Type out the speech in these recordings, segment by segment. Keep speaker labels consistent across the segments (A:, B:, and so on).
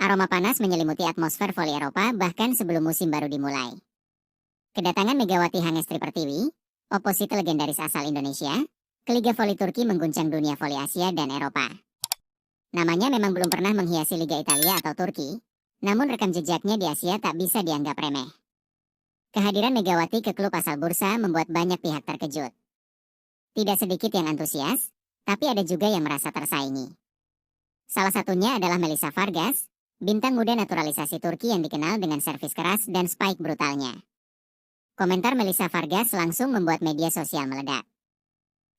A: Aroma panas menyelimuti atmosfer voli Eropa bahkan sebelum musim baru dimulai. Kedatangan Megawati Hangestri Pertiwi, oposite legendaris asal Indonesia, ke Liga Voli Turki mengguncang dunia voli Asia dan Eropa. Namanya memang belum pernah menghiasi Liga Italia atau Turki, namun rekam jejaknya di Asia tak bisa dianggap remeh. Kehadiran Megawati ke klub asal Bursa membuat banyak pihak terkejut. Tidak sedikit yang antusias, tapi ada juga yang merasa tersaingi. Salah satunya adalah Melissa Vargas, bintang muda naturalisasi Turki yang dikenal dengan servis keras dan spike brutalnya. Komentar Melissa Vargas langsung membuat media sosial meledak.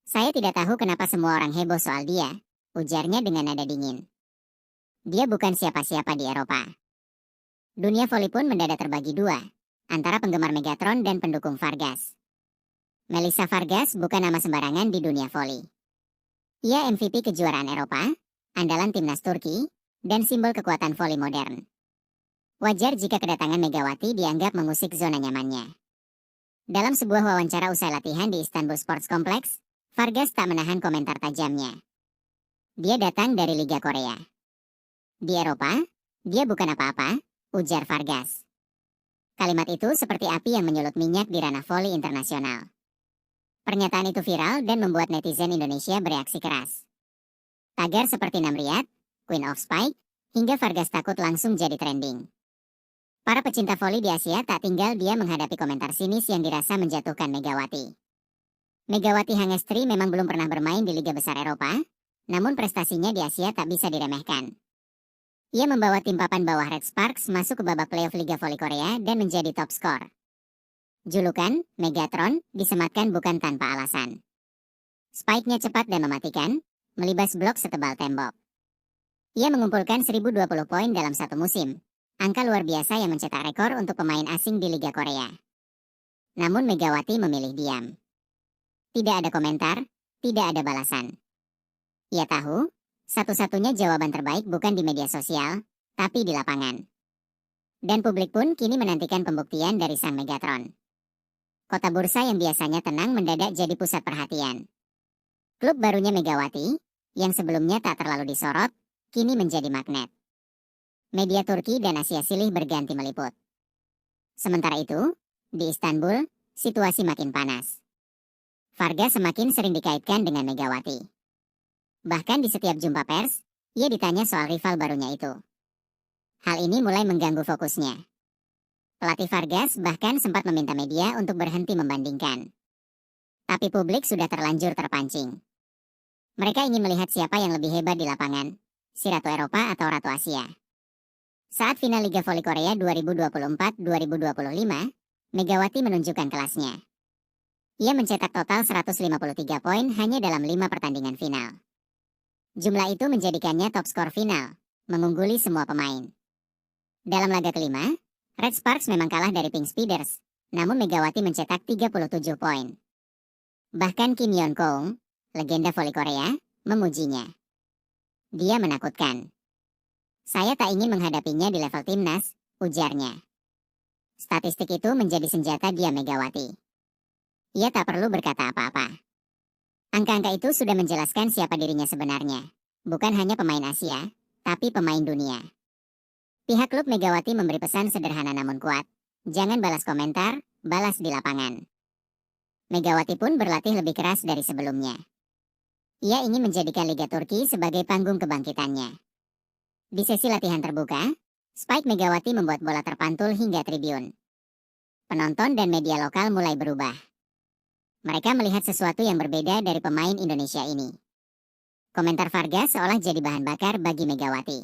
A: "Saya tidak tahu kenapa semua orang heboh soal dia," ujarnya dengan nada dingin. "Dia bukan siapa-siapa di Eropa." Dunia voli pun mendadak terbagi dua, antara penggemar Megatron dan pendukung Vargas. Melissa Vargas bukan nama sembarangan di dunia voli. Ia MVP kejuaraan Eropa, andalan timnas Turki, dan simbol kekuatan voli modern. Wajar jika kedatangan Megawati dianggap mengusik zona nyamannya. Dalam sebuah wawancara usai latihan di Istanbul Sports Complex, Vargas tak menahan komentar tajamnya. "Dia datang dari Liga Korea. Di Eropa, dia bukan apa-apa," ujar Vargas. Kalimat itu seperti api yang menyulut minyak di ranah voli internasional. Pernyataan itu viral dan membuat netizen Indonesia bereaksi keras. Tagar seperti Namriyat, Queen of Spike, hingga Vargas takut langsung jadi trending. Para pecinta voli di Asia tak tinggal dia menghadapi komentar sinis yang dirasa menjatuhkan Megawati. Megawati Hangestri memang belum pernah bermain di liga besar Eropa, namun prestasinya di Asia tak bisa diremehkan. Ia membawa tim papan bawah Red Sparks masuk ke babak playoff Liga Voli Korea dan menjadi top skor. Julukan, Megatron, disematkan bukan tanpa alasan. Spike-nya cepat dan mematikan, melibas blok setebal tembok. Ia mengumpulkan 1020 poin dalam satu musim, angka luar biasa yang mencetak rekor untuk pemain asing di Liga Korea. Namun Megawati memilih diam. Tidak ada komentar, tidak ada balasan. Ia tahu, satu-satunya jawaban terbaik bukan di media sosial, tapi di lapangan. Dan publik pun kini menantikan pembuktian dari sang Megatron. Kota Bursa yang biasanya tenang mendadak jadi pusat perhatian. Klub barunya Megawati, yang sebelumnya tak terlalu disorot, kini menjadi magnet. Media Turki dan Asia silih berganti meliput. Sementara itu, di Istanbul, situasi makin panas. Vargas semakin sering dikaitkan dengan Megawati. Bahkan di setiap jumpa pers, ia ditanya soal rival barunya itu. Hal ini mulai mengganggu fokusnya. Pelatih Vargas bahkan sempat meminta media untuk berhenti membandingkan. Tapi publik sudah terlanjur terpancing. Mereka ingin melihat siapa yang lebih hebat di lapangan, si Ratu Eropa atau Ratu Asia. Saat final Liga Voli Korea 2024-2025, Megawati menunjukkan kelasnya. Ia mencetak total 153 poin hanya dalam 5 pertandingan final. Jumlah itu menjadikannya top skor final, mengungguli semua pemain. Dalam laga kelima, Red Sparks memang kalah dari Pink Speeders, namun Megawati mencetak 37 poin. Bahkan Kim Yeon Kong, legenda voli Korea, memujinya. "Dia menakutkan. Saya tak ingin menghadapinya di level timnas," ujarnya. Statistik itu menjadi senjata dia Megawati. Ia tak perlu berkata apa-apa. Angka-angka itu sudah menjelaskan siapa dirinya sebenarnya. Bukan hanya pemain Asia, tapi pemain dunia. Pihak klub Megawati memberi pesan sederhana namun kuat. Jangan balas komentar, balas di lapangan. Megawati pun berlatih lebih keras dari sebelumnya. Ia ingin menjadikan Liga Turki sebagai panggung kebangkitannya. Di sesi latihan terbuka, Spike Megawati membuat bola terpantul hingga tribun. Penonton dan media lokal mulai berubah. Mereka melihat sesuatu yang berbeda dari pemain Indonesia ini. Komentar Vargas seolah jadi bahan bakar bagi Megawati.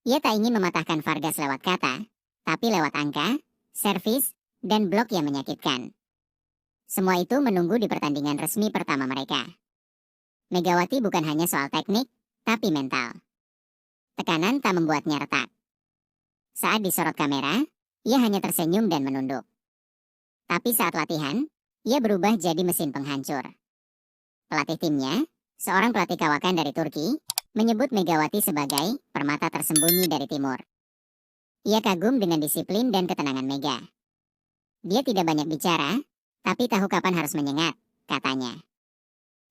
A: Ia tak ingin mematahkan Vargas lewat kata, tapi lewat angka, servis, dan blok yang menyakitkan. Semua itu menunggu di pertandingan resmi pertama mereka. Megawati bukan hanya soal teknik, tapi mental. Tekanan tak membuatnya retak. Saat disorot kamera, ia hanya tersenyum dan menunduk. Tapi saat latihan, ia berubah jadi mesin penghancur. Pelatih timnya, seorang pelatih kawakan dari Turki, menyebut Megawati sebagai permata tersembunyi dari timur. Ia kagum dengan disiplin dan ketenangan Mega. Dia tidak banyak bicara, tapi tahu kapan harus menyengat, katanya.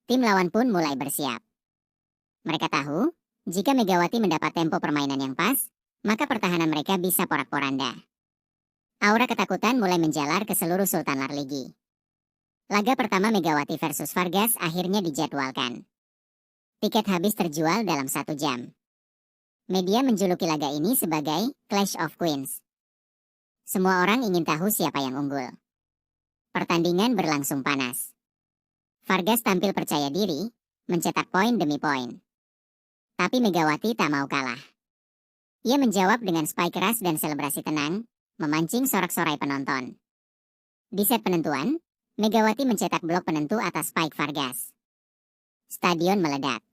A: Tim lawan pun mulai bersiap. Mereka tahu, jika Megawati mendapat tempo permainan yang pas, maka pertahanan mereka bisa porak-poranda. Aura ketakutan mulai menjalar ke seluruh Sultan Larligi. Laga pertama Megawati versus Vargas akhirnya dijadwalkan. Tiket habis terjual dalam 1 jam. Media menjuluki laga ini sebagai Clash of Queens. Semua orang ingin tahu siapa yang unggul. Pertandingan berlangsung panas. Vargas tampil percaya diri, mencetak poin demi poin. Tapi Megawati tak mau kalah. Ia menjawab dengan spike keras dan selebrasi tenang, memancing sorak-sorai penonton. Di set penentuan, Megawati mencetak blok penentu atas spike Vargas. Stadion meledak.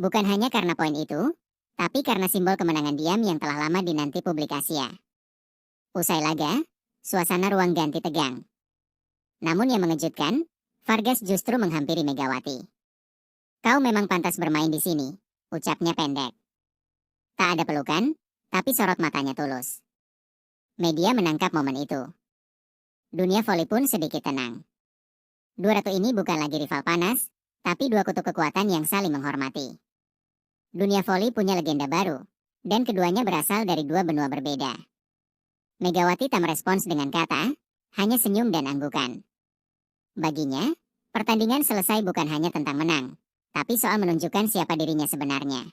A: Bukan hanya karena poin itu, tapi karena simbol kemenangan diam yang telah lama dinanti publik Asia. Usai laga, suasana ruang ganti tegang. Namun yang mengejutkan, Vargas justru menghampiri Megawati. "Kau memang pantas bermain di sini," ucapnya pendek. Tak ada pelukan, tapi sorot matanya tulus. Media menangkap momen itu. Dunia voli pun sedikit tenang. Dua ratu ini bukan lagi rival panas, tapi dua kutub kekuatan yang saling menghormati. Dunia voli punya legenda baru, dan keduanya berasal dari dua benua berbeda. Megawati tak merespons dengan kata, hanya senyum dan anggukan. Baginya, pertandingan selesai bukan hanya tentang menang, tapi soal menunjukkan siapa dirinya sebenarnya.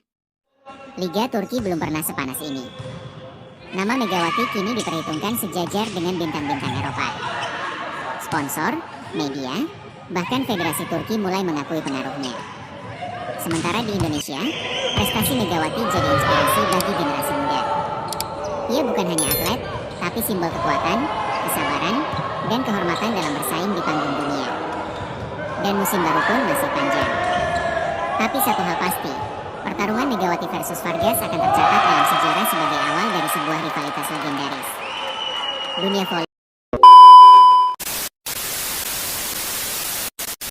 A: Liga Turki belum pernah sepanas ini. Nama Megawati kini diperhitungkan sejajar dengan bintang-bintang Eropa. Sponsor, media, bahkan Federasi Turki mulai mengakui pengaruhnya. Sementara di Indonesia, prestasi Megawati jadi inspirasi bagi generasi muda. Ia bukan hanya atlet, tapi simbol kekuatan, kesabaran, dan kehormatan dalam bersaing di panggung dunia. Dan musim baru pun masih panjang. Tapi satu hal pasti, pertarungan Megawati versus Vargas akan tercatat dalam sejarah sebagai awal dari sebuah rivalitas legendaris. Dunia voli